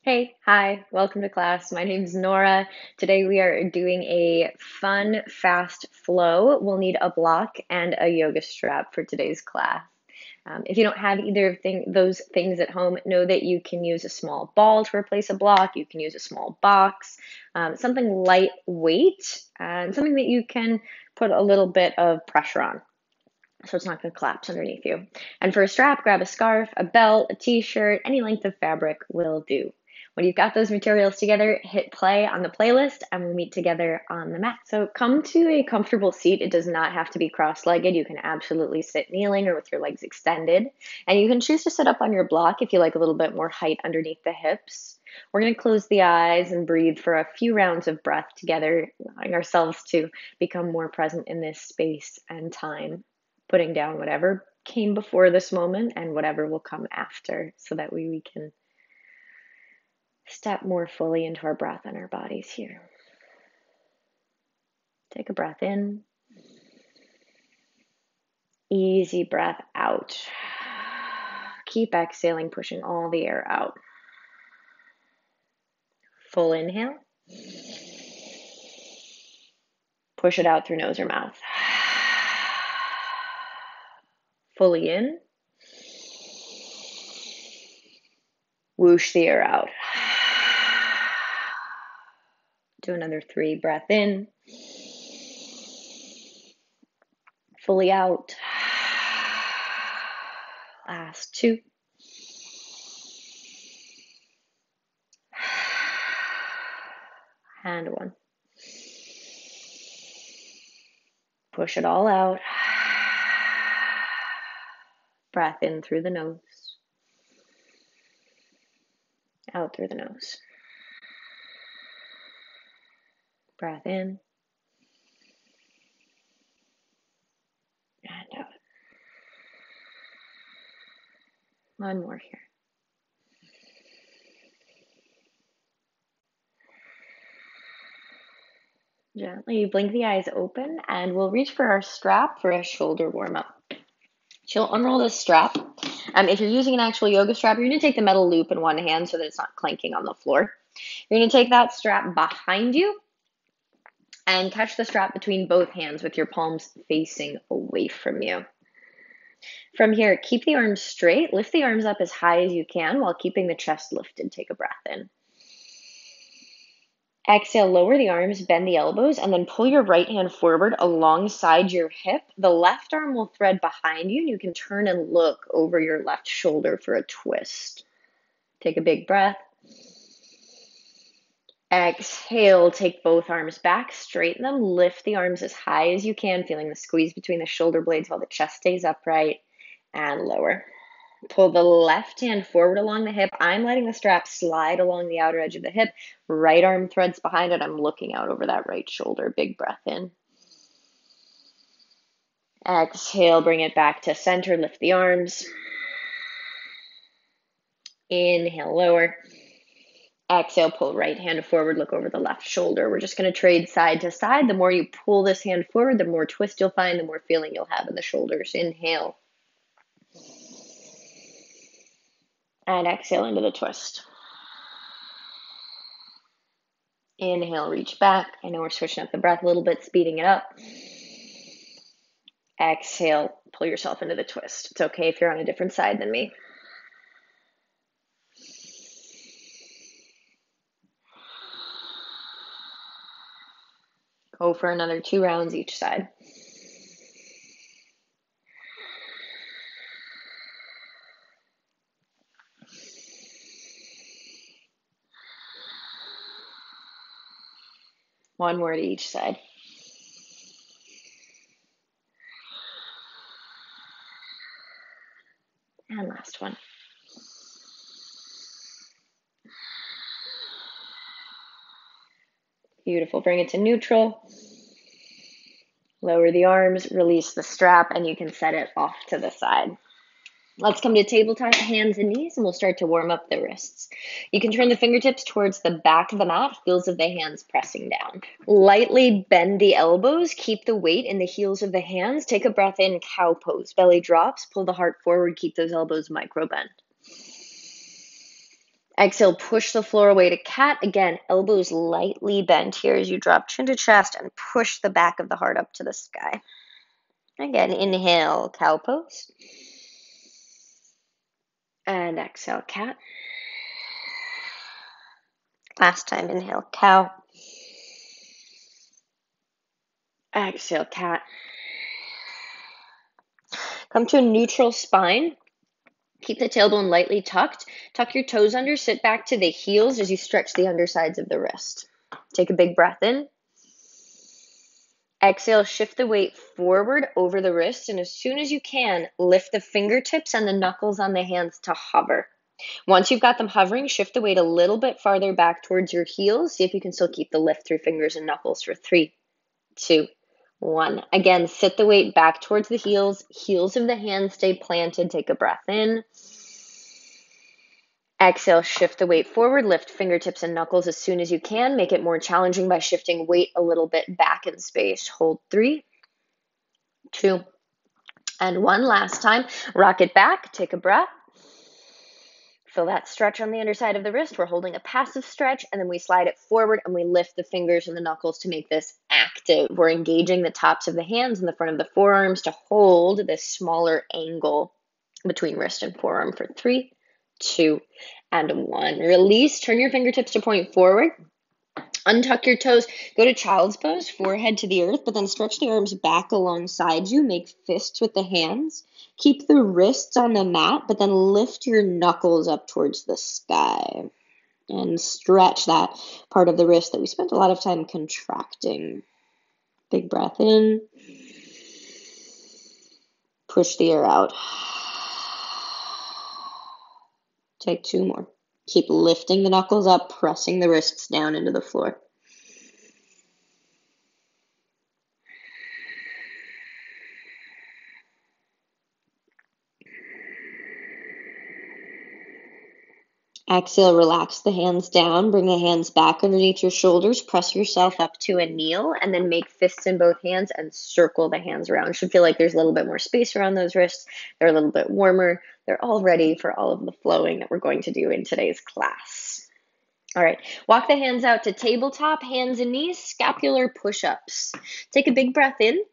Hey, hi, welcome to class. My name's Nora. Today we are doing a fun, fast flow. We'll need a block and a yoga strap for today's class. If you don't have either of those things at home, know that you can use a small ball to replace a block. You can use a small box, something lightweight, and something that you can put a little bit of pressure on so it's not going to collapse underneath you. And for a strap, grab a scarf, a belt, a t-shirt, any length of fabric will do. When you've got those materials together, hit play on the playlist and we'll meet together on the mat. So come to a comfortable seat. It does not have to be cross-legged. You can absolutely sit kneeling or with your legs extended. And you can choose to sit up on your block if you like a little bit more height underneath the hips. We're going to close the eyes and breathe for a few rounds of breath together, allowing ourselves to become more present in this space and time, putting down whatever came before this moment and whatever will come after so that we can step more fully into our breath and our bodies here. Take a breath in. Easy breath out. Keep exhaling, pushing all the air out. Full inhale. Push it out through nose or mouth. Fully in. Whoosh the air out. Do another 3. Breath in. Fully out. Last 2. And 1. Push it all out. Breath in through the nose. Out through the nose. Breath in. And out. One more here. Gently blink the eyes open and we'll reach for our strap for a shoulder warm up. She'll unroll this strap. If you're using an actual yoga strap, you're going to take the metal loop in one hand so that it's not clanking on the floor. You're going to take that strap behind you and catch the strap between both hands with your palms facing away from you. From here, keep the arms straight. Lift the arms up as high as you can while keeping the chest lifted. Take a breath in. Exhale, lower the arms, bend the elbows, and then pull your right hand forward alongside your hip. The left arm will thread behind you, and you can turn and look over your left shoulder for a twist. Take a big breath. Exhale, take both arms back, straighten them, lift the arms as high as you can, feeling the squeeze between the shoulder blades while the chest stays upright, and lower. Pull the left hand forward along the hip. I'm letting the strap slide along the outer edge of the hip. Right arm threads behind it. I'm looking out over that right shoulder. Big breath in. Exhale, bring it back to center. Lift the arms. Inhale, lower. Exhale, pull right hand forward. Look over the left shoulder. We're just going to trade side to side. The more you pull this hand forward, the more twist you'll find, the more feeling you'll have in the shoulders. Inhale. And exhale into the twist. Inhale, reach back. I know we're switching up the breath a little bit, speeding it up. Exhale, pull yourself into the twist. It's okay if you're on a different side than me. Go for another 2 rounds each side. One more to each side. And last one. Beautiful. Bring it to neutral. Lower the arms, release the strap, and you can set it off to the side. Let's come to tabletop, hands and knees, and we'll start to warm up the wrists. You can turn the fingertips towards the back of the mat, heels of the hands pressing down. Lightly bend the elbows, keep the weight in the heels of the hands. Take a breath in, cow pose. Belly drops, pull the heart forward, keep those elbows micro bend. Exhale, push the floor away to cat. Again, elbows lightly bent here as you drop chin to chest and push the back of the heart up to the sky. Again, inhale, cow pose. And exhale, cat. Last time, inhale, cow. Exhale, cat. Come to a neutral spine. Keep the tailbone lightly tucked. Tuck your toes under. Sit back to the heels as you stretch the undersides of the wrist. Take a big breath in. Exhale, shift the weight forward over the wrist, and as soon as you can, lift the fingertips and the knuckles on the hands to hover. Once you've got them hovering, shift the weight a little bit farther back towards your heels. See if you can still keep the lift through fingers and knuckles for 3, 2, 1. Again, sit the weight back towards the heels. Heels of the hands stay planted. Take a breath in. Exhale, shift the weight forward, lift fingertips and knuckles as soon as you can. Make it more challenging by shifting weight a little bit back in space. Hold 3, 2, and 1. Last time. Rock it back, take a breath. Feel that stretch on the underside of the wrist. We're holding a passive stretch, and then we slide it forward and we lift the fingers and the knuckles to make this active. We're engaging the tops of the hands and the front of the forearms to hold this smaller angle between wrist and forearm for 3, 2, and 1. Release, turn your fingertips to point forward. Untuck your toes, go to child's pose, forehead to the earth, but then stretch the arms back alongside you. Make fists with the hands. Keep the wrists on the mat, but then lift your knuckles up towards the sky. And stretch that part of the wrist that we spent a lot of time contracting. Big breath in. Push the air out. Take 2 more. Keep lifting the knuckles up, pressing the wrists down into the floor. Exhale, relax the hands down, bring the hands back underneath your shoulders, press yourself up to a kneel, and then make fists in both hands and circle the hands around. Should feel like there's a little bit more space around those wrists. They're a little bit warmer. They're all ready for all of the flowing that we're going to do in today's class. All right, walk the hands out to tabletop, hands and knees, scapular push-ups. Take a big breath in.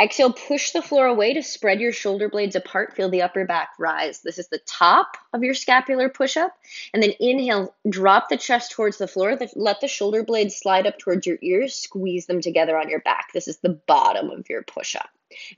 Exhale, push the floor away to spread your shoulder blades apart. Feel the upper back rise. This is the top of your scapular push-up. And then inhale, drop the chest towards the floor. Let the shoulder blades slide up towards your ears. Squeeze them together on your back. This is the bottom of your push-up.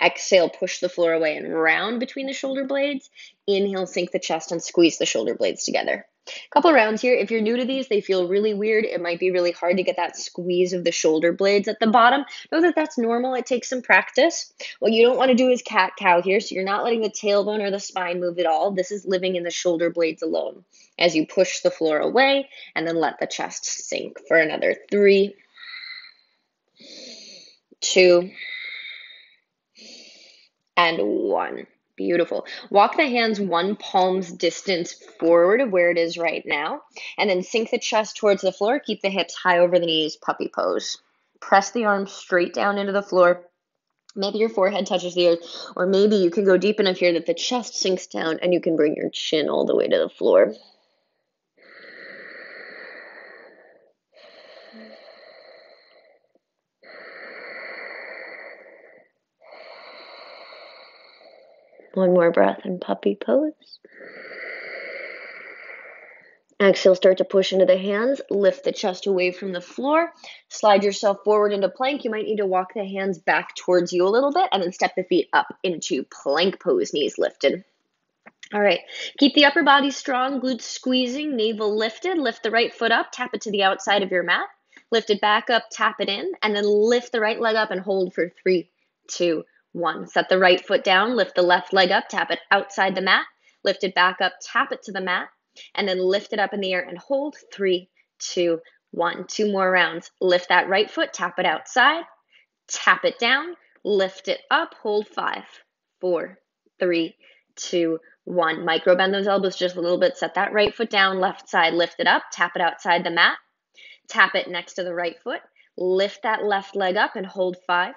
Exhale, push the floor away and round between the shoulder blades. Inhale, sink the chest and squeeze the shoulder blades together. Couple rounds here. If you're new to these, they feel really weird. It might be really hard to get that squeeze of the shoulder blades at the bottom. Know that that's normal. It takes some practice. What you don't want to do is cat-cow here, so you're not letting the tailbone or the spine move at all. This is living in the shoulder blades alone as you push the floor away and then let the chest sink for another 3, 2, and 1. Beautiful. Walk the hands 1 palm's distance forward of where it is right now, and then sink the chest towards the floor. Keep the hips high over the knees, puppy pose. Press the arms straight down into the floor. Maybe your forehead touches the earth, or maybe you can go deep enough here that the chest sinks down and you can bring your chin all the way to the floor. One more breath in puppy pose. Exhale, start to push into the hands. Lift the chest away from the floor. Slide yourself forward into plank. You might need to walk the hands back towards you a little bit and then step the feet up into plank pose, knees lifted. All right, keep the upper body strong, glutes squeezing, navel lifted. Lift the right foot up, tap it to the outside of your mat. Lift it back up, tap it in, and then lift the right leg up and hold for 3, 2, 1. Set the right foot down, lift the left leg up, tap it outside the mat. Lift it back up, tap it to the mat, and then lift it up in the air and hold. 3, 2, 1. 2 more rounds. Lift that right foot, tap it outside, tap it down, lift it up, hold. 5, 4, 3, 2, 1. Micro bend those elbows just a little bit. Set that right foot down, left side, lift it up, tap it outside the mat, tap it next to the right foot, lift that left leg up and hold. 5,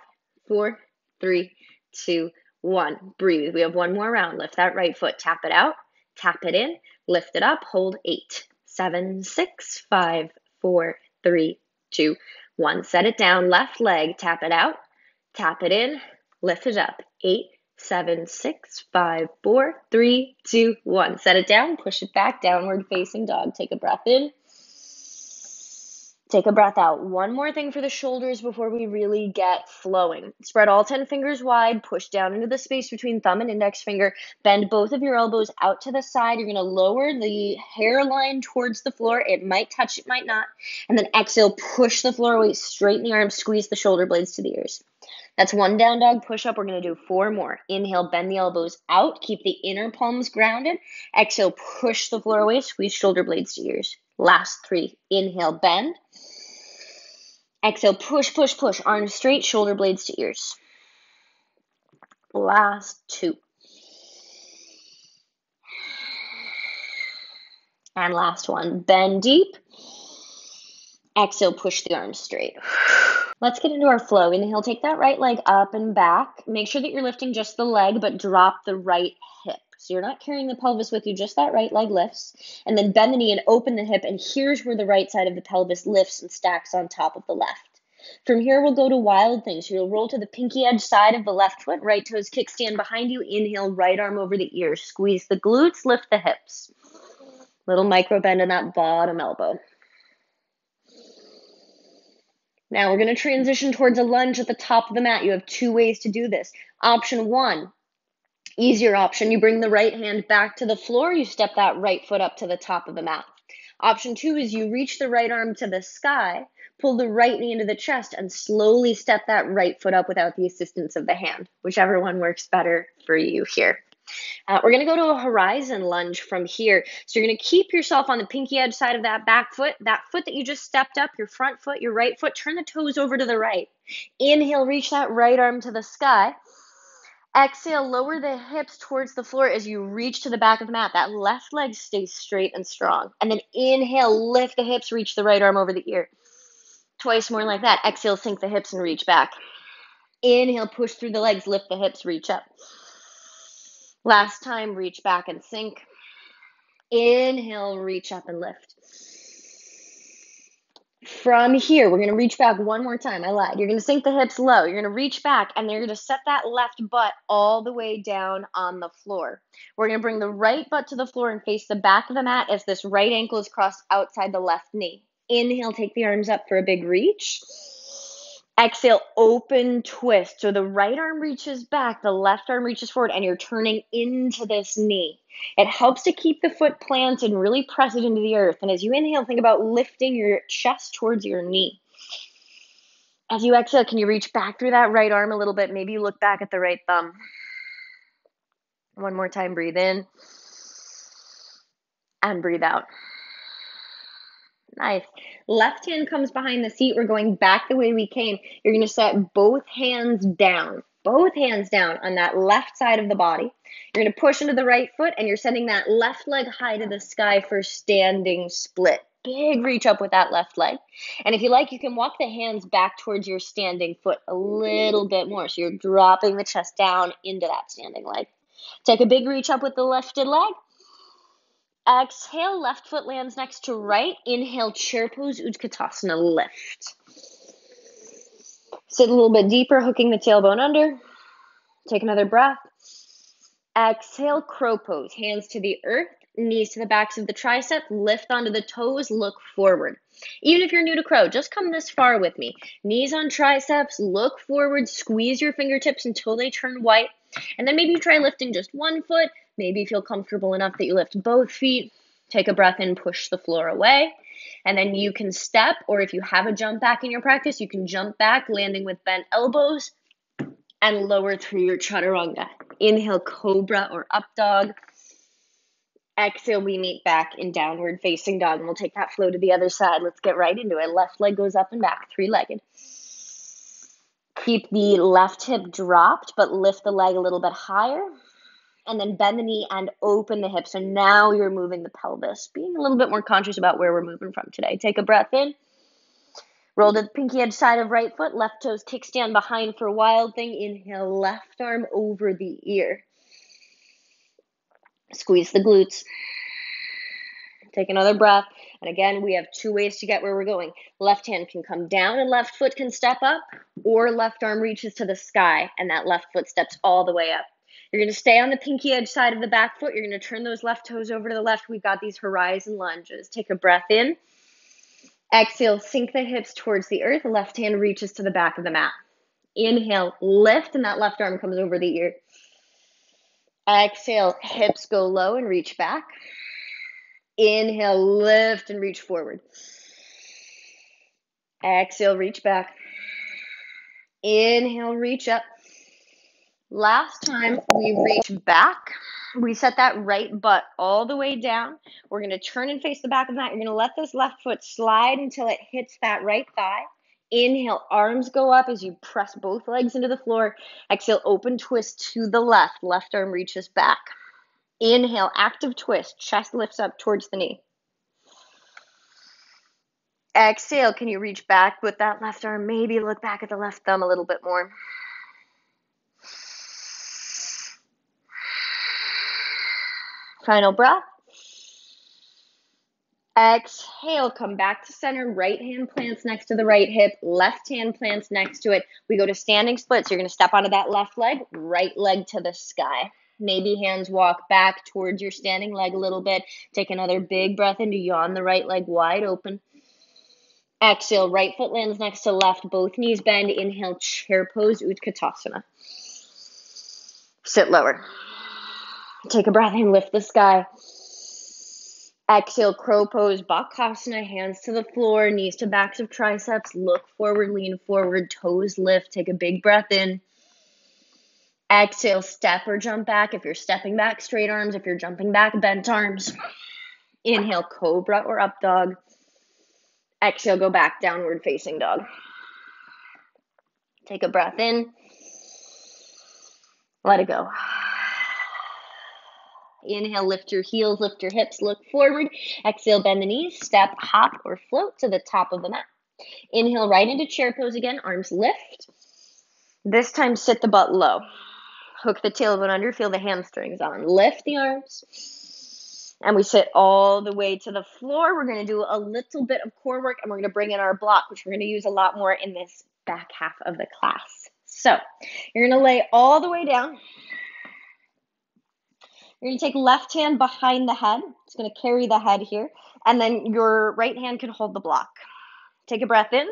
4, 3, 2, 1. Breathe. We have 1 more round. Lift that right foot, tap it out, tap it in, Lift it up, hold 8, 7, 6, 5, 4, 3, 2, 1. Set it down, left leg, tap it out, tap it in, lift it up. 8, 7, 6, 5, 4, 3, 2, 1. Set it down, push it back, downward facing dog. Take a breath in. Take a breath out. One more thing for the shoulders before we really get flowing. Spread all 10 fingers wide, push down into the space between thumb and index finger. Bend both of your elbows out to the side. You're going to lower the hairline towards the floor. It might touch, it might not. And then exhale, push the floor away, straighten the arms, squeeze the shoulder blades to the ears. That's one down dog push-up. We're going to do 4 more. Inhale, bend the elbows out. Keep the inner palms grounded. Exhale, push the floor away, squeeze shoulder blades to ears. Last 3. Inhale, bend. Exhale, push, push, push. Arms straight, shoulder blades to ears. Last 2. And last one. Bend deep. Exhale, push the arms straight. Let's get into our flow. Inhale, take that right leg up and back. Make sure that you're lifting just the leg, but drop the right hip. So you're not carrying the pelvis with you, just that right leg lifts. And then bend the knee and open the hip, and here's where the right side of the pelvis lifts and stacks on top of the left. From here, we'll go to wild things. So you'll roll to the pinky edge side of the left foot, right toes kickstand behind you. Inhale, right arm over the ear. Squeeze the glutes, lift the hips. Little micro bend in that bottom elbow. Now we're going to transition towards a lunge at the top of the mat. You have 2 ways to do this. Option 1, easier option. You bring the right hand back to the floor. You step that right foot up to the top of the mat. Option 2 is you reach the right arm to the sky, pull the right knee into the chest, and slowly step that right foot up without the assistance of the hand. Whichever one works better for you here. We're going to go to a horizon lunge from here. So you're going to keep yourself on the pinky edge side of that back foot. That foot that you just stepped up, your front foot, your right foot, turn the toes over to the right. Inhale, reach that right arm to the sky. Exhale, lower the hips towards the floor as you reach to the back of the mat. That left leg stays straight and strong. And then inhale, lift the hips, reach the right arm over the ear. Twice more like that. Exhale, sink the hips and reach back. Inhale, push through the legs, lift the hips, reach up. Last time, reach back and sink. Inhale, reach up and lift. From here, we're going to reach back one more time. I lied. You're going to sink the hips low. You're going to reach back, and you're going to set that left butt all the way down on the floor. We're going to bring the right butt to the floor and face the back of the mat as this right ankle is crossed outside the left knee. Inhale, take the arms up for a big reach. Exhale, open twist. So the right arm reaches back, the left arm reaches forward, and you're turning into this knee. It helps to keep the foot planted and really press it into the earth. And as you inhale, think about lifting your chest towards your knee. As you exhale, can you reach back through that right arm a little bit? Maybe you look back at the right thumb. One more time, breathe in and breathe out. Nice. Left hand comes behind the seat. We're going back the way we came. You're going to set both hands down on that left side of the body. You're going to push into the right foot, and you're setting that left leg high to the sky for standing split. Big reach up with that left leg. And if you like, you can walk the hands back towards your standing foot a little bit more. So you're dropping the chest down into that standing leg. Take a big reach up with the lifted leg. Exhale, left foot lands next to right. Inhale, chair pose, Utkatasana, lift. Sit a little bit deeper, hooking the tailbone under. Take another breath. Exhale, crow pose. Hands to the earth, knees to the backs of the triceps. Lift onto the toes, look forward. Even if you're new to crow, just come this far with me. Knees on triceps, look forward, squeeze your fingertips until they turn white. And then maybe you try lifting just one foot. Maybe you feel comfortable enough that you lift both feet. Take a breath in, push the floor away. And then you can step, or if you have a jump back in your practice, you can jump back, landing with bent elbows and lower through your chaturanga. Inhale, cobra or up dog. Exhale, we meet back in downward facing dog, and we'll take that flow to the other side. Let's get right into it. Left leg goes up and back, 3-legged. Keep the left hip dropped, but lift the leg a little bit higher. And then bend the knee and open the hip. So now you're moving the pelvis, being a little bit more conscious about where we're moving from today. Take a breath in. Roll to the pinky edge side of right foot. Left toes kickstand behind for wild thing. Inhale, left arm over the ear. Squeeze the glutes. Take another breath. And again, we have two ways to get where we're going. Left hand can come down and left foot can step up, or left arm reaches to the sky and that left foot steps all the way up. You're going to stay on the pinky edge side of the back foot. You're going to turn those left toes over to the left. We've got these horizon lunges. Take a breath in. Exhale, sink the hips towards the earth. Left hand reaches to the back of the mat. Inhale, lift, and that left arm comes over the ear. Exhale, hips go low and reach back. Inhale, lift and reach forward. Exhale, reach back. Inhale, reach up. Last time we reach back, we set that right butt all the way down. We're going to turn and face the back of the mat. You're going to let this left foot slide until it hits that right thigh. Inhale, arms go up as you press both legs into the floor. Exhale, open twist to the left. Left arm reaches back. Inhale, active twist. Chest lifts up towards the knee. Exhale, can you reach back with that left arm? Maybe look back at the left thumb a little bit more. Final breath. Exhale, come back to center. Right hand plants next to the right hip. Left hand plants next to it. We go to standing splits. You're going to step onto that left leg, right leg to the sky. Maybe hands walk back towards your standing leg a little bit. Take another big breath in to yawn the right leg wide open. Exhale, right foot lands next to left. Both knees bend. Inhale, chair pose, Utkatasana. Sit lower. Take a breath in, lift the sky. Exhale, crow pose, Bakasana, hands to the floor, knees to backs of triceps, look forward, lean forward, toes lift, take a big breath in. Exhale, step or jump back. If you're stepping back, straight arms. If you're jumping back, bent arms. Inhale, cobra or up dog. Exhale, go back, downward facing dog. Take a breath in. Let it go. Inhale, lift your heels, lift your hips, look forward. Exhale, bend the knees, step, hop, or float to the top of the mat. Inhale, right into chair pose again, arms lift. This time, sit the butt low. Hook the tailbone under, feel the hamstrings on. Lift the arms. And we sit all the way to the floor. We're going to do a little bit of core work, and we're going to bring in our block, which we're going to use a lot more in this back half of the class. So, you're going to lay all the way down. You're going to take left hand behind the head. It's going to carry the head here. And then your right hand can hold the block. Take a breath in.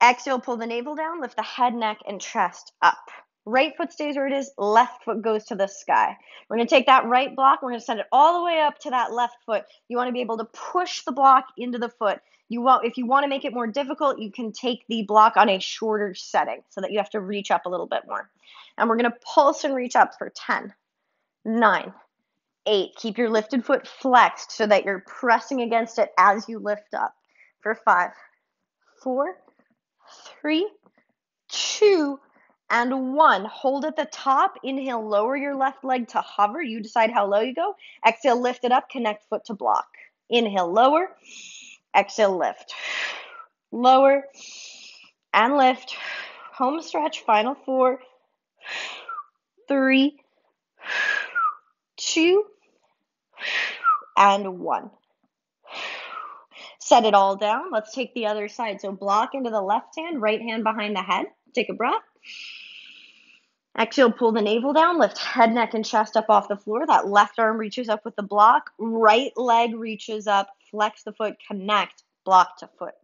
Exhale, pull the navel down. Lift the head, neck, and chest up. Right foot stays where it is. Left foot goes to the sky. We're going to take that right block. We're going to send it all the way up to that left foot. You want to be able to push the block into the foot. If you want to make it more difficult, you can take the block on a shorter setting so that you have to reach up a little bit more. And we're going to pulse and reach up for 10. 9, 8, keep your lifted foot flexed so that you're pressing against it as you lift up. For 5, 4, 3, 2, and 1. Hold at the top. Inhale, lower your left leg to hover. You decide how low you go. Exhale, lift it up, connect foot to block. Inhale, lower. Exhale, lift. Lower and lift. Home stretch, final 4, 3, 2, and 1. Set it all down. Let's take the other side. So block into the left hand, right hand behind the head. Take a breath. Exhale, pull the navel down. Lift head, neck, and chest up off the floor. That left arm reaches up with the block. Right leg reaches up. Flex the foot. Connect block to foot.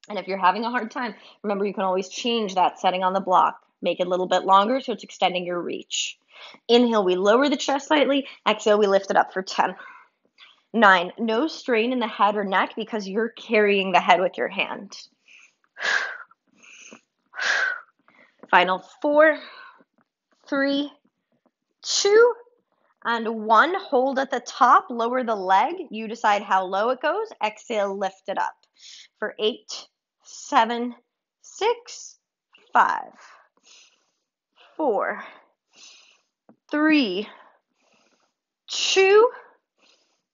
And if you're having a hard time, remember you can always change that setting on the block. Make it a little bit longer so it's extending your reach. Inhale, we lower the chest slightly. Exhale, we lift it up for 10. 9, no strain in the head or neck because you're carrying the head with your hand. Final 4, 3, 2, and 1. Hold at the top, lower the leg. You decide how low it goes. Exhale, lift it up for 8, 7, 6, 5, 4, 3, 2,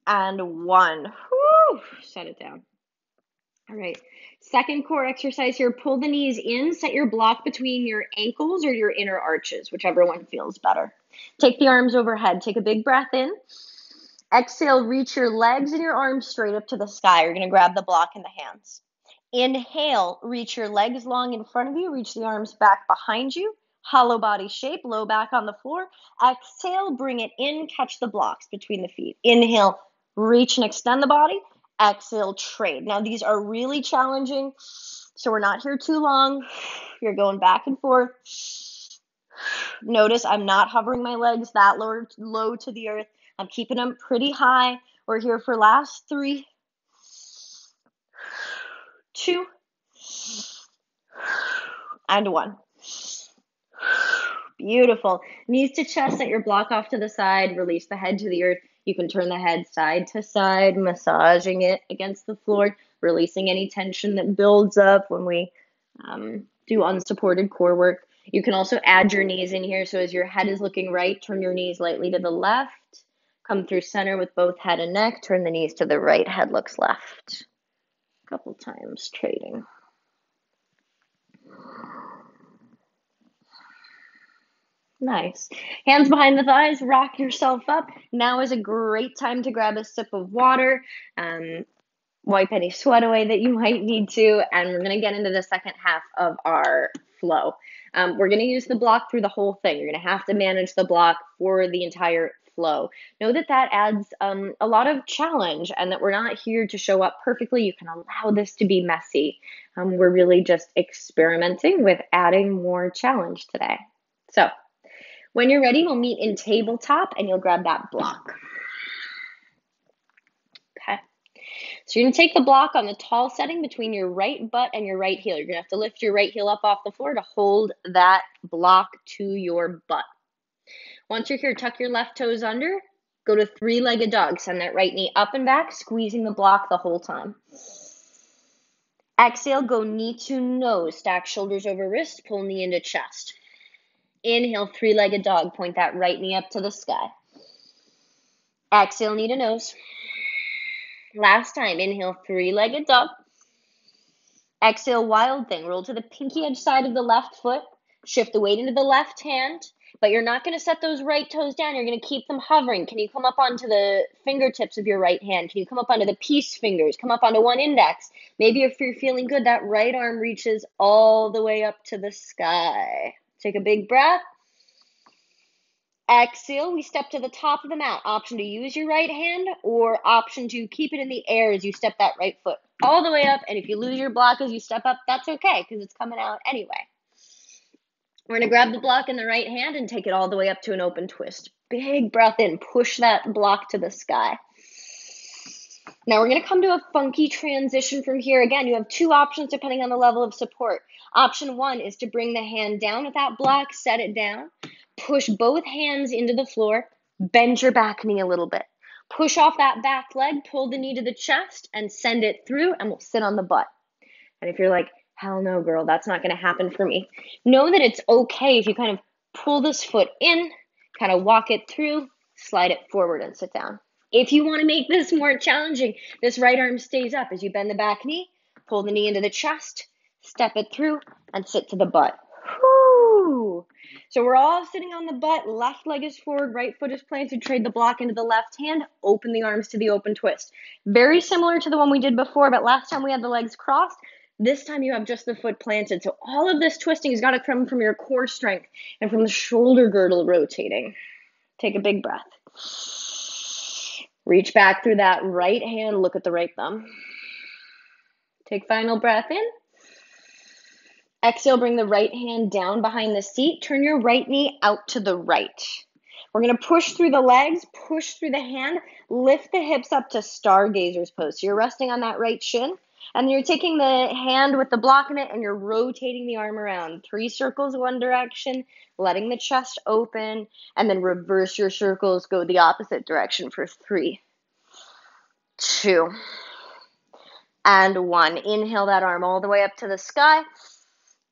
and 1. Whew. Set it down. All right. Second core exercise here. Pull the knees in. Set your block between your ankles or your inner arches, whichever one feels better. Take the arms overhead. Take a big breath in. Exhale, reach your legs and your arms straight up to the sky. You're going to grab the block in the hands. Inhale, reach your legs long in front of you, reach the arms back behind you. Hollow body shape, low back on the floor. Exhale, bring it in, catch the blocks between the feet. Inhale, reach and extend the body. Exhale, trade. Now these are really challenging, so we're not here too long. You're going back and forth. Notice I'm not hovering my legs that low to the earth. I'm keeping them pretty high. We're here for last 3, 2, and 1. Beautiful. Knees to chest, set your block off to the side, release the head to the earth. You can turn the head side to side, massaging it against the floor, releasing any tension that builds up when we do unsupported core work. You can also add your knees in here. So as your head is looking right, turn your knees lightly to the left. Come through center with both head and neck. Turn the knees to the right, head looks left. A couple times, trading. Nice. Hands behind the thighs, rock yourself up. Now is a great time to grab a sip of water, wipe any sweat away that you might need to, and we're going to get into the second half of our flow. We're going to use the block through the whole thing. You're going to have to manage the block for the entire flow. Know that that adds a lot of challenge and that we're not here to show up perfectly. You can allow this to be messy. We're really just experimenting with adding more challenge today. So, when you're ready, we'll meet in tabletop and you'll grab that block. Okay. So you're going to take the block on the tall setting between your right butt and your right heel. You're going to have to lift your right heel up off the floor to hold that block to your butt. Once you're here, tuck your left toes under. Go to 3-legged dog. Send that right knee up and back, squeezing the block the whole time. Exhale, go knee to nose. Stack shoulders over wrist, pull knee into chest. Inhale, 3-legged dog. Point that right knee up to the sky. Exhale, knee to nose. Last time, inhale, 3-legged dog. Exhale, wild thing. Roll to the pinky edge side of the left foot. Shift the weight into the left hand, but you're not going to set those right toes down. You're going to keep them hovering. Can you come up onto the fingertips of your right hand? Can you come up onto the peace fingers? Come up onto one index. Maybe if you're feeling good, that right arm reaches all the way up to the sky. Take a big breath. Exhale, we step to the top of the mat. Option to use your right hand or option to keep it in the air as you step that right foot all the way up. And if you lose your block as you step up, that's okay because it's coming out anyway. We're going to grab the block in the right hand and take it all the way up to an open twist. Big breath in. Push that block to the sky. Now we're going to come to a funky transition from here. Again, you have 2 options depending on the level of support. Option 1 is to bring the hand down with that block, set it down. Push both hands into the floor. Bend your back knee a little bit. Push off that back leg, pull the knee to the chest, and send it through, and we'll sit on the butt. And if you're like, hell no, girl, that's not going to happen for me, know that it's okay if you kind of pull this foot in, kind of walk it through, slide it forward, and sit down. If you want to make this more challenging, this right arm stays up as you bend the back knee, pull the knee into the chest, step it through, and sit to the butt. Whew. So we're all sitting on the butt, left leg is forward, right foot is planted, trade the block into the left hand, open the arms to the open twist. Very similar to the one we did before, but last time we had the legs crossed. This time you have just the foot planted. So all of this twisting has got to come from your core strength and from the shoulder girdle rotating. Take a big breath. Reach back through that right hand, look at the right thumb. Take final breath in. Exhale, bring the right hand down behind the seat. Turn your right knee out to the right. We're going to push through the legs, push through the hand, lift the hips up to stargazer's pose. So you're resting on that right shin, and you're taking the hand with the block in it, and you're rotating the arm around. 3 circles one direction, letting the chest open, and then reverse your circles, go the opposite direction for 3, 2, and 1. Inhale that arm all the way up to the sky.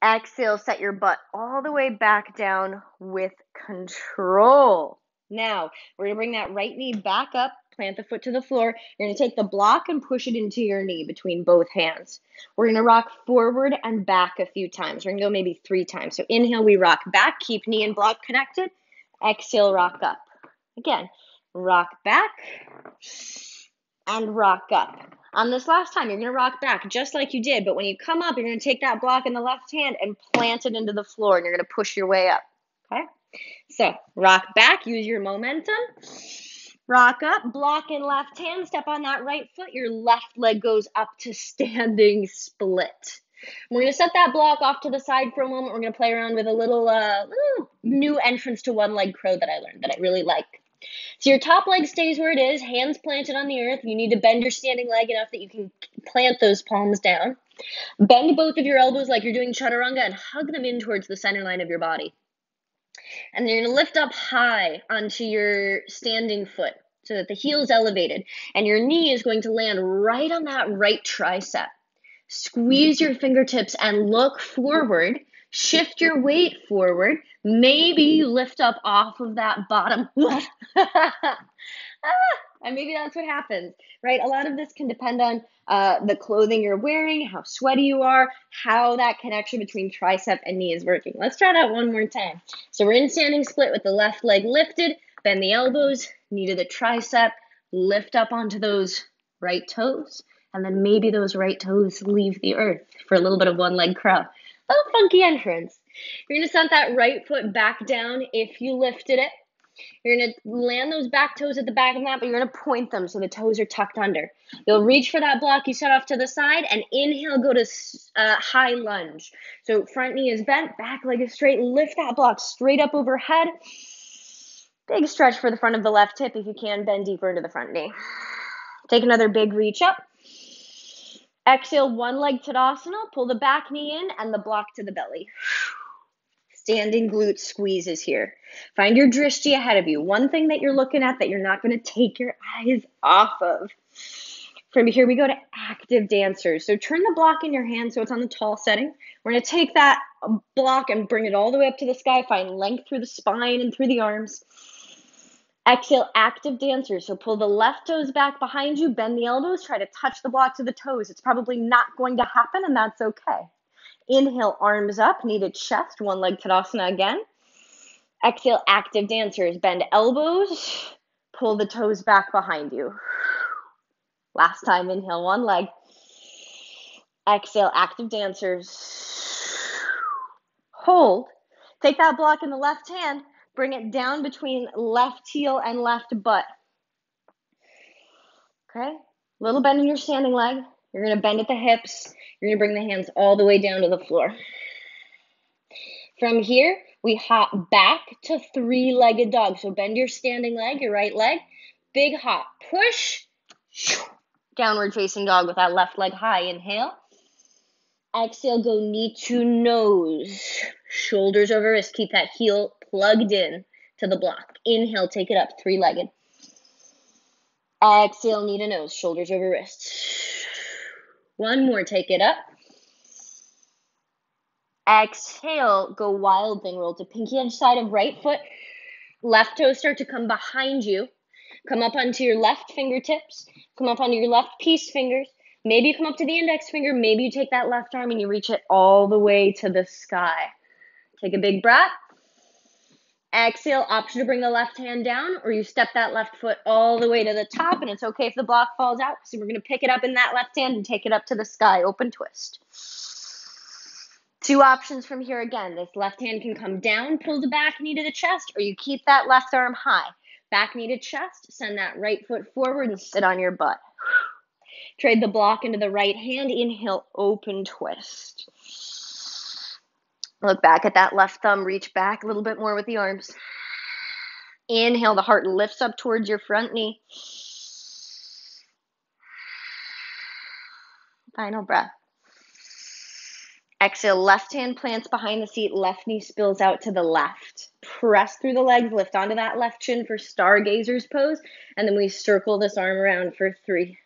Exhale, set your butt all the way back down with control. Now, we're going to bring that right knee back up, plant the foot to the floor. You're going to take the block and push it into your knee between both hands. We're going to rock forward and back a few times. We're going to go maybe 3 times. So inhale, we rock back, keep knee and block connected. Exhale, rock up. Again, rock back, and rock up. On this last time, you're going to rock back just like you did, but when you come up, you're going to take that block in the left hand and plant it into the floor, and you're going to push your way up, okay? So rock back, use your momentum. Rock up, block in left hand, step on that right foot. Your left leg goes up to standing split. We're going to set that block off to the side for a moment. We're going to play around with a little new entrance to one leg crow that I learned that I really like. So your top leg stays where it is, hands planted on the earth. You need to bend your standing leg enough that you can plant those palms down. Bend both of your elbows like you're doing chaturanga and hug them in towards the center line of your body. And then you're going to lift up high onto your standing foot so that the heel is elevated. And your knee is going to land right on that right tricep. Squeeze your fingertips and look forward. Shift your weight forward. Maybe you lift up off of that bottom. And maybe that's what happens, right? A lot of this can depend on the clothing you're wearing, how sweaty you are, how that connection between tricep and knee is working. Let's try that one more time. So we're in standing split with the left leg lifted, bend the elbows, knee to the tricep, lift up onto those right toes, and then maybe those right toes leave the earth for a little bit of one leg crow. A little funky entrance. You're going to set that right foot back down if you lifted it. You're going to land those back toes at the back of the mat, but you're going to point them so the toes are tucked under. You'll reach for that block you set off to the side, and inhale, go to high lunge. So front knee is bent, back leg is straight. Lift that block straight up overhead. Big stretch for the front of the left hip. If you can, bend deeper into the front knee. Take another big reach up. Exhale, one leg Tadasana. Pull the back knee in and the block to the belly. Standing glute squeezes here. Find your drishti ahead of you. One thing that you're looking at that you're not going to take your eyes off of. From here, we go to active dancers. So turn the block in your hand so it's on the tall setting. We're going to take that block and bring it all the way up to the sky. Find length through the spine and through the arms. Exhale, active dancers. So pull the left toes back behind you, bend the elbows, try to touch the block to the toes. It's probably not going to happen, and that's okay. Inhale, arms up, knee to chest, one leg Tadasana again. Exhale, active dancers. Bend elbows, pull the toes back behind you. Last time, inhale, one leg. Exhale, active dancers. Hold. Take that block in the left hand, bring it down between left heel and left butt. Okay? Little bend in your standing leg. You're going to bend at the hips. You're going to bring the hands all the way down to the floor. From here, we hop back to three-legged dog. So bend your standing leg, your right leg. Big hop. Push. Downward facing dog with that left leg high. Inhale. Exhale, go knee to nose. Shoulders over wrist. Keep that heel plugged in to the block. Inhale, take it up, three-legged. Exhale, knee to nose. Shoulders over wrist. One more, take it up. Exhale, go wild thing. Roll to pinky edge side of right foot. Left toes start to come behind you. Come up onto your left fingertips. Come up onto your left peace fingers. Maybe you come up to the index finger. Maybe you take that left arm and you reach it all the way to the sky. Take a big breath. Exhale, option to bring the left hand down, or you step that left foot all the way to the top, and it's okay if the block falls out. So we're going to pick it up in that left hand and take it up to the sky. Open twist. Two options from here again. This left hand can come down, pull the back knee to the chest, or you keep that left arm high. Back knee to chest, send that right foot forward and sit on your butt. Trade the block into the right hand. Inhale, open twist. Look back at that left thumb. Reach back a little bit more with the arms. Inhale, the heart lifts up towards your front knee. Final breath. Exhale, left hand plants behind the seat, left knee spills out to the left. Press through the legs, lift onto that left shin for stargazer's pose, and then we circle this arm around for 3,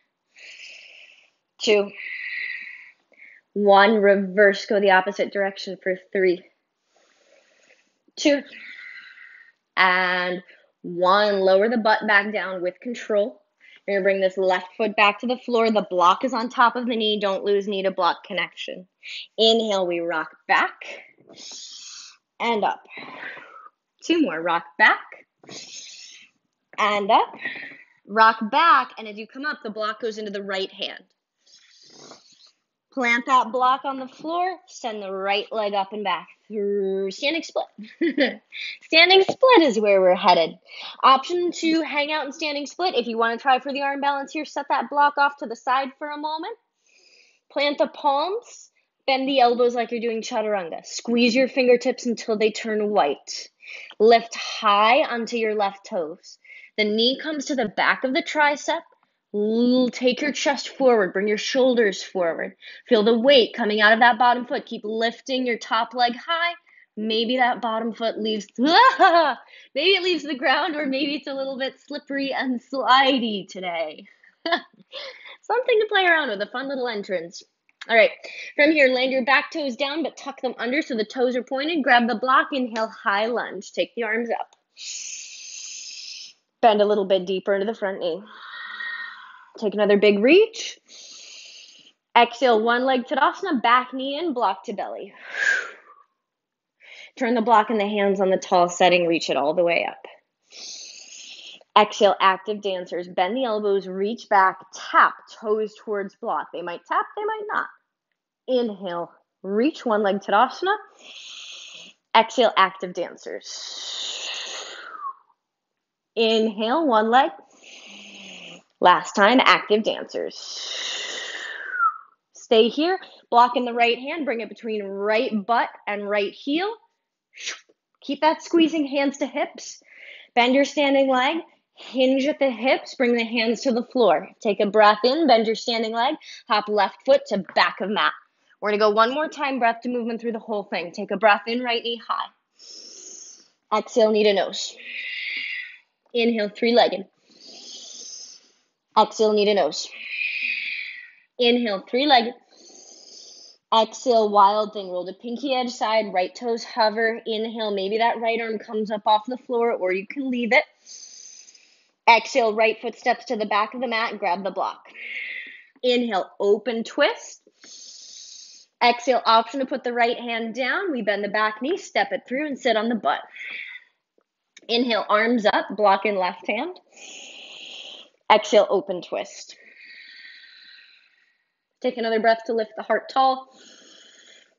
2, 1. Reverse, go the opposite direction for 3, 2, and 1. Lower the butt back down with control. You're going to bring this left foot back to the floor. The block is on top of the knee. Don't lose knee to block connection. Inhale, we rock back and up. 2 more, rock back and up. Rock back, and as you come up, the block goes into the right hand. Plant that block on the floor, send the right leg up and back. Standing split. Standing split is where we're headed. Option to hang out in standing split. If you want to try for the arm balance here, set that block off to the side for a moment. Plant the palms, bend the elbows like you're doing chaturanga. Squeeze your fingertips until they turn white. Lift high onto your left toes. The knee comes to the back of the tricep. Take your chest forward, bring your shoulders forward. Feel the weight coming out of that bottom foot. Keep lifting your top leg high. Maybe that bottom foot leaves, maybe it leaves the ground, or maybe it's a little bit slippery and slidey today. Something to play around with, a fun little entrance. All right, from here, land your back toes down, but tuck them under so the toes are pointed. Grab the block, inhale, high lunge. Take the arms up. Bend a little bit deeper into the front knee. Take another big reach. Exhale, one leg Tadasana, back knee in, block to belly. Turn the block in the hands on the tall setting, reach it all the way up. Exhale, active dancers. Bend the elbows, reach back, tap toes towards block. They might tap, they might not. Inhale, reach one leg Tadasana. Exhale, active dancers. Inhale, one leg. Last time, active dancers. Stay here. Block in the right hand. Bring it between right butt and right heel. Keep that squeezing hands to hips. Bend your standing leg. Hinge at the hips. Bring the hands to the floor. Take a breath in. Bend your standing leg. Hop left foot to back of mat. We're going to go one more time. Breath to movement through the whole thing. Take a breath in. Right knee high. Exhale, knee to nose. Inhale, three-legged. Exhale, knee to nose. Inhale, three-legged. Exhale, wild thing. Roll the pinky edge side, right toes hover. Inhale, maybe that right arm comes up off the floor, or you can leave it. Exhale, right foot steps to the back of the mat, grab the block. Inhale, open twist. Exhale, option to put the right hand down. We bend the back knee, step it through, and sit on the butt. Inhale, arms up, block in left hand. Exhale, open twist. Take another breath to lift the heart tall.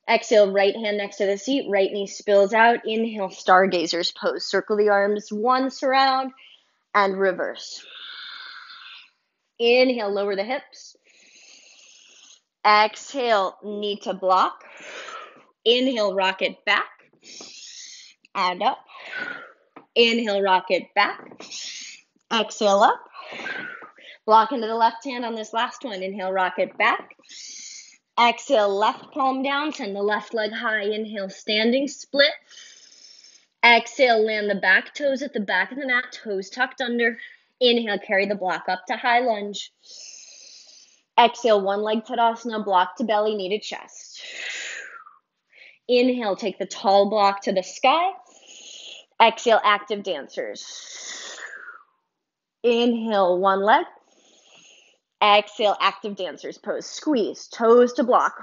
Exhale, right hand next to the seat, right knee spills out. Inhale, stargazer's pose. Circle the arms, once around, and reverse. Inhale, lower the hips. Exhale, knee to block. Inhale, rock it back and up. Inhale, rock it back. Exhale, up. Block into the left hand on this last one. Inhale, rock it back. Exhale, left palm down. Send the left leg high. Inhale, standing split. Exhale, land the back toes at the back of the mat. Toes tucked under. Inhale, carry the block up to high lunge. Exhale, one leg Tadasana, block to belly, knee to chest. Inhale, take the tall block to the sky. Exhale, active dancers. Inhale, one leg. Exhale, active dancers pose. Squeeze, toes to block.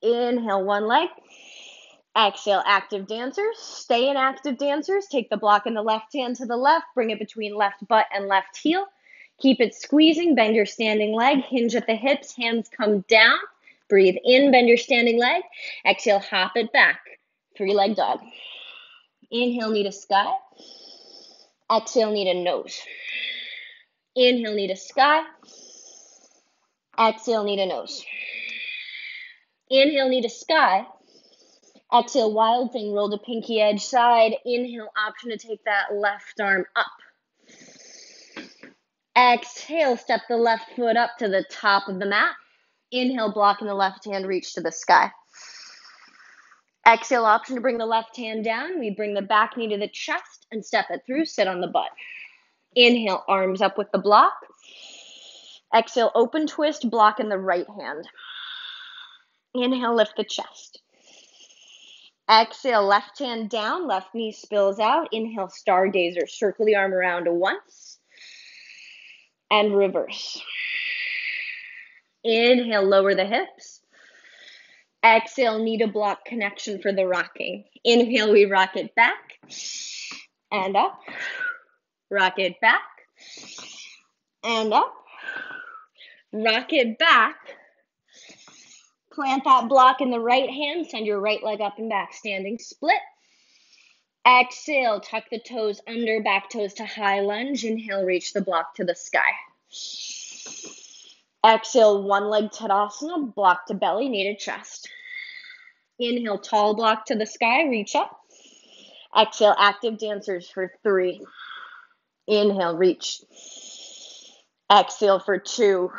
Inhale, one leg. Exhale, active dancers. Stay in active dancers. Take the block in the left hand to the left. Bring it between left butt and left heel. Keep it squeezing. Bend your standing leg. Hinge at the hips. Hands come down. Breathe in. Bend your standing leg. Exhale, hop it back. Three-leg dog. Inhale, knee to sky. Exhale, knee to nose. Inhale, knee to sky. Exhale, knee to nose. Inhale, knee to sky. Exhale, wild thing, roll the pinky edge side. Inhale, option to take that left arm up. Exhale, step the left foot up to the top of the mat. Inhale, block in the left hand, reach to the sky. Exhale, option to bring the left hand down. We bring the back knee to the chest and step it through, sit on the butt. Inhale, arms up with the block. Exhale, open twist, block in the right hand. Inhale, lift the chest. Exhale, left hand down, left knee spills out. Inhale, stargazer, circle the arm around once and reverse. Inhale, lower the hips. Exhale, knee to block connection for the rocking. Inhale, we rock it back and up. Rock it back and up. Rock it back. Plant that block in the right hand. Send your right leg up and back. Standing split. Exhale, tuck the toes under, back toes to high lunge. Inhale, reach the block to the sky. Exhale, one leg Tadasana, block to belly, knee to chest. Inhale, tall block to the sky, reach up. Exhale, active dancers for 3. Inhale, reach. Exhale for 2.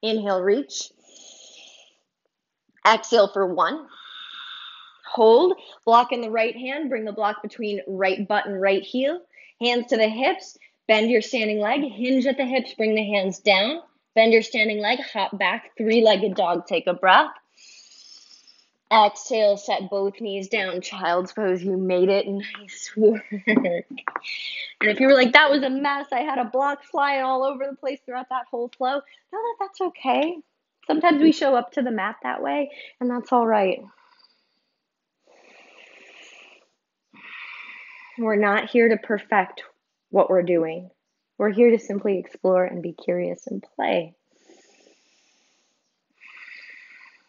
Inhale, reach. Exhale for 1. Hold, block in the right hand, bring the block between right butt and right heel. Hands to the hips, bend your standing leg, hinge at the hips, bring the hands down. Bend your standing leg, hop back, 3-legged dog, take a breath. Exhale, set both knees down, child's pose, you made it, nice work. And if you were like, that was a mess, I had a block flying all over the place throughout that whole flow, know that that's okay. Sometimes we show up to the mat that way, and that's all right. We're not here to perfect what we're doing. We're here to simply explore and be curious and play.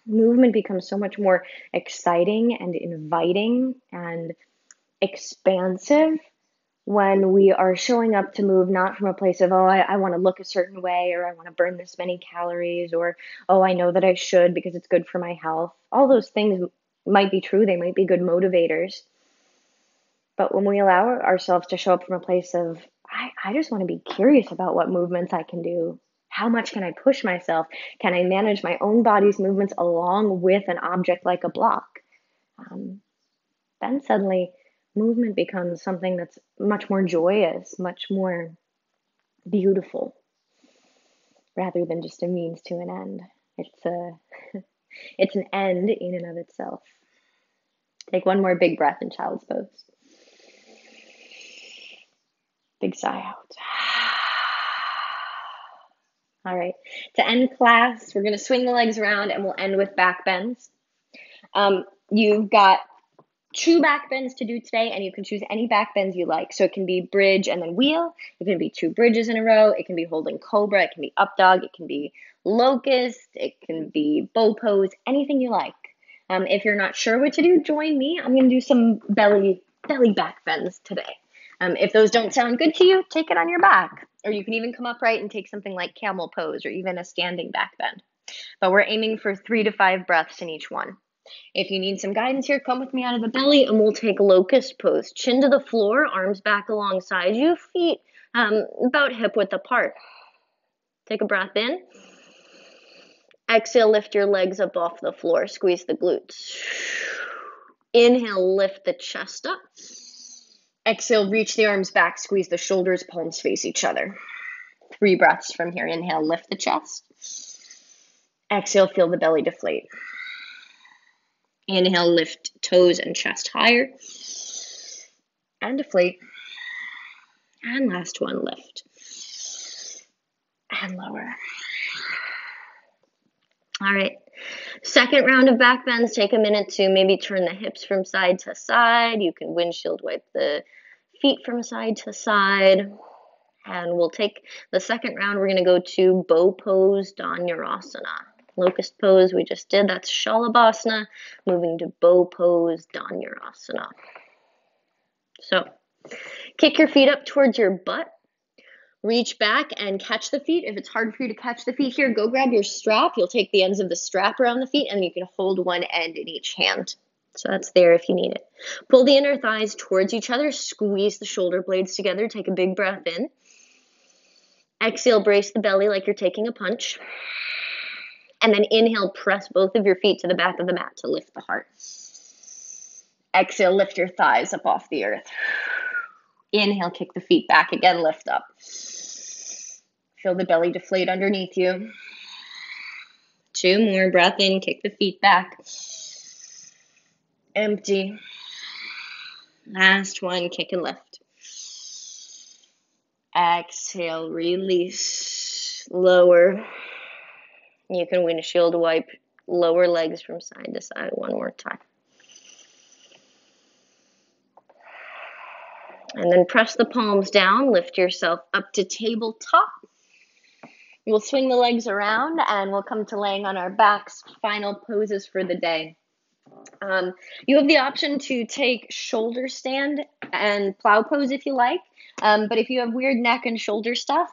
Movement becomes so much more exciting and inviting and expansive when we are showing up to move not from a place of, oh, I want to look a certain way, or I want to burn this many calories, or, oh, I know that I should because it's good for my health. All those things might be true. They might be good motivators. But when we allow ourselves to show up from a place of, I just want to be curious about what movements I can do. How much can I push myself? Can I manage my own body's movements along with an object like a block? Then suddenly movement becomes something that's much more joyous, much more beautiful, rather than just a means to an end. It's an end in and of itself. Take one more big breath in child's pose. Big sigh out. All right, to end class, we're going to swing the legs around and we'll end with back bends. You've got 2 back bends to do today, and you can choose any back bends you like. So it can be bridge and then wheel. It can be 2 bridges in a row. It can be holding cobra. It can be up dog. It can be locust. It can be bow pose, anything you like. If you're not sure what to do, join me. I'm going to do some belly back bends today. If those don't sound good to you, take it on your back. Or you can even come upright and take something like camel pose or even a standing back bend. But we're aiming for 3 to 5 breaths in each one. If you need some guidance here, come with me out of the belly and we'll take locust pose. Chin to the floor, arms back alongside you, feet about hip width apart. Take a breath in. Exhale, lift your legs up off the floor, squeeze the glutes. Inhale, lift the chest up. Exhale, reach the arms back, squeeze the shoulders, palms face each other. 3 breaths from here. Inhale, lift the chest. Exhale, feel the belly deflate. Inhale, lift toes and chest higher. And deflate. And last one, lift. And lower. All right. Second round of back bends. Take a minute to maybe turn the hips from side to side. You can windshield wipe the feet from side to side. And we'll take the second round. We're going to go to bow pose, Dhanurasana. Locust pose we just did, that's Shalabhasana. Moving to bow pose, Dhanurasana. So, kick your feet up towards your butt. Reach back and catch the feet. If it's hard for you to catch the feet here, go grab your strap. You'll take the ends of the strap around the feet and you can hold one end in each hand. So that's there if you need it. Pull the inner thighs towards each other. Squeeze the shoulder blades together. Take a big breath in. Exhale, brace the belly like you're taking a punch. And then inhale, press both of your feet to the back of the mat to lift the heart. Exhale, lift your thighs up off the earth. Inhale, kick the feet back again, lift up. Feel the belly deflate underneath you. 2 more, breath in, kick the feet back. Empty. Last one, kick and lift. Exhale, release, lower. You can windshield wipe lower legs from side to side one more time. And then press the palms down, lift yourself up to tabletop. We'll swing the legs around and we'll come to laying on our backs, final poses for the day. You have the option to take shoulder stand and plow pose if you like, but if you have weird neck and shoulder stuff,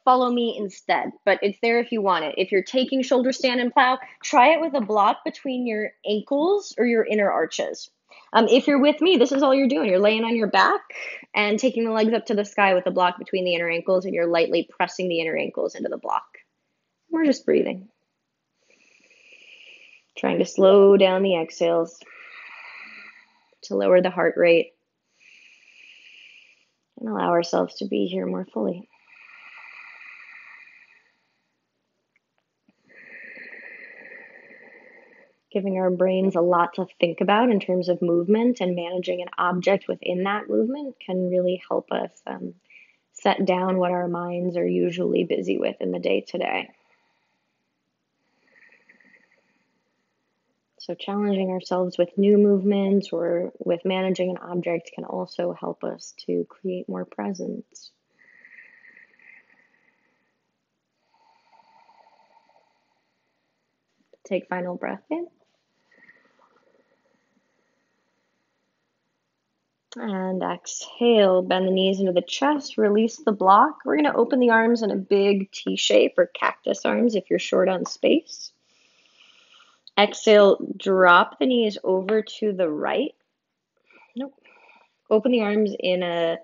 follow me instead. But it's there if you want it. If you're taking shoulder stand and plow, try it with a block between your ankles or your inner arches. If you're with me, this is all you're doing. You're laying on your back and taking the legs up to the sky with a block between the inner ankles, and you're lightly pressing the inner ankles into the block. We're just breathing. Trying to slow down the exhales to lower the heart rate and allow ourselves to be here more fully. Giving our brains a lot to think about in terms of movement, and managing an object within that movement can really help us set down what our minds are usually busy with in the day-to-day. So challenging ourselves with new movements or with managing an object can also help us to create more presence. Take final breath in. And exhale, bend the knees into the chest, release the block. We're going to open the arms in a big T shape or cactus arms if you're short on space. Exhale, drop the knees over to the right. Nope. Open the arms in a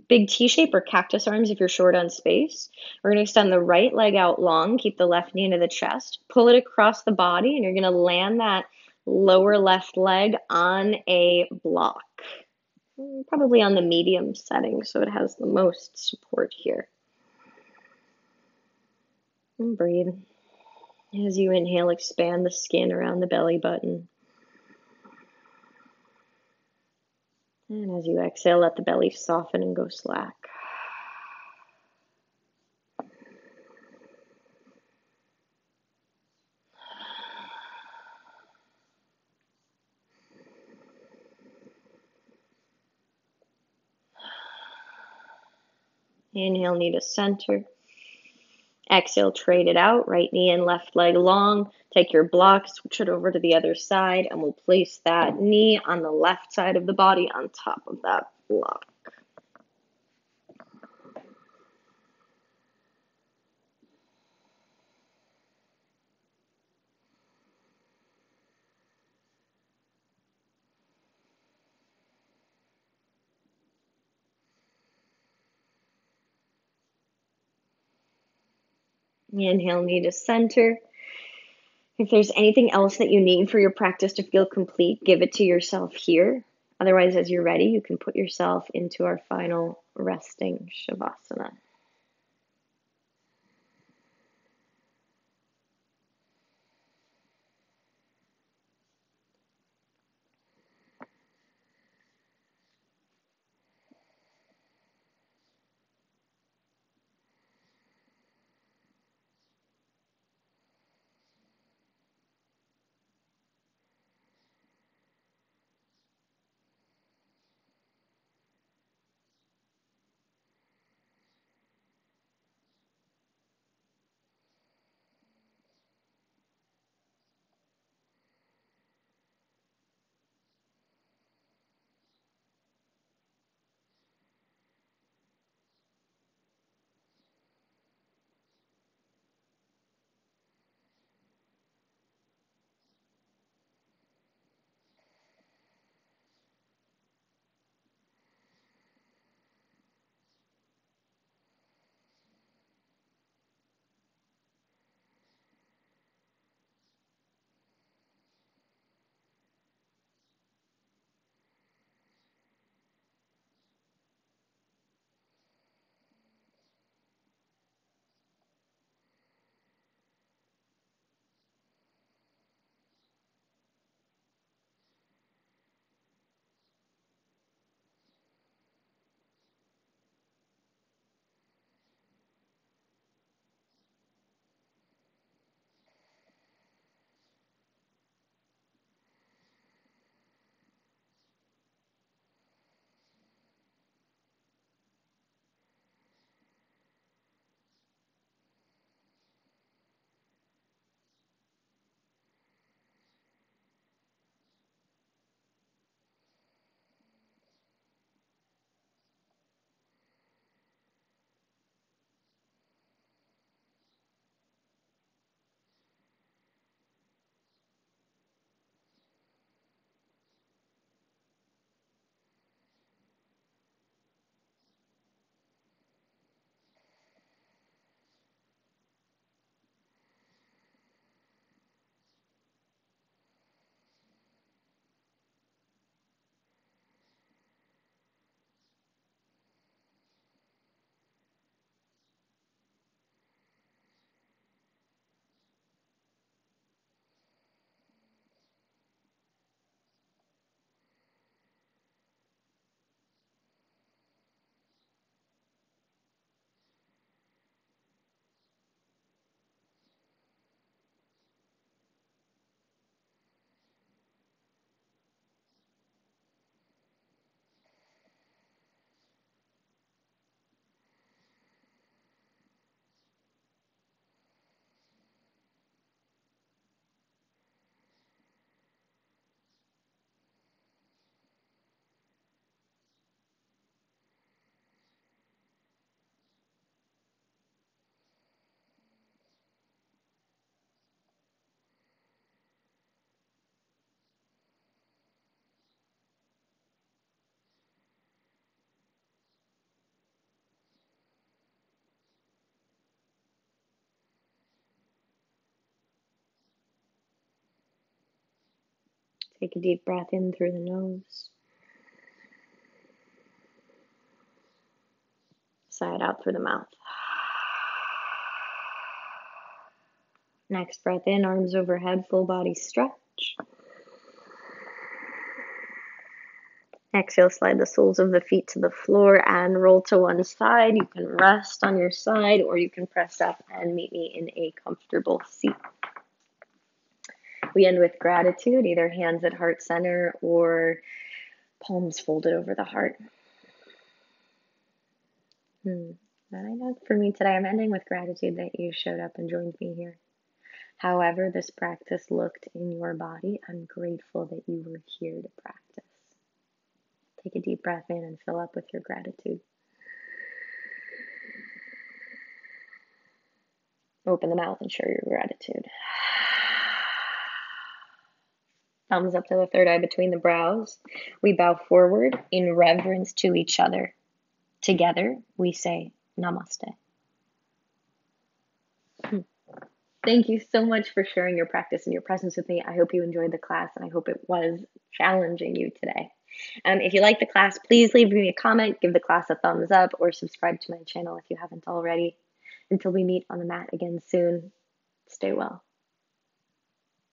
big T shape or cactus arms if you're short on space. We're going to extend the right leg out long, keep the left knee into the chest, pull it across the body, and you're going to land that lower left leg on a block. Probably on the medium setting, so it has the most support here. And breathe. As you inhale, expand the skin around the belly button. And as you exhale, let the belly soften and go slack. Inhale, knee to center. Exhale, trade it out. Right knee and left leg long. Take your block, switch it over to the other side, and we'll place that knee on the left side of the body on top of that block. Inhale, knee to center. If there's anything else that you need for your practice to feel complete, give it to yourself here. Otherwise, as you're ready, you can put yourself into our final resting Shavasana. Take a deep breath in through the nose. Sigh it out through the mouth. Next breath in, arms overhead, full body stretch. Exhale, slide the soles of the feet to the floor and roll to one side. You can rest on your side or you can press up and meet me in a comfortable seat. We end with gratitude, either hands at heart center or palms folded over the heart. I know for me today, I'm ending with gratitude that you showed up and joined me here. However this practice looked in your body, I'm grateful that you were here to practice. Take a deep breath in and fill up with your gratitude. Open the mouth and share your gratitude. Thumbs up to the third eye between the brows. We bow forward in reverence to each other. Together, we say namaste. Thank you so much for sharing your practice and your presence with me. I hope you enjoyed the class, and I hope it was challenging you today. If you like the class, please leave me a comment, give the class a thumbs up, or subscribe to my channel if you haven't already. Until we meet on the mat again soon, stay well.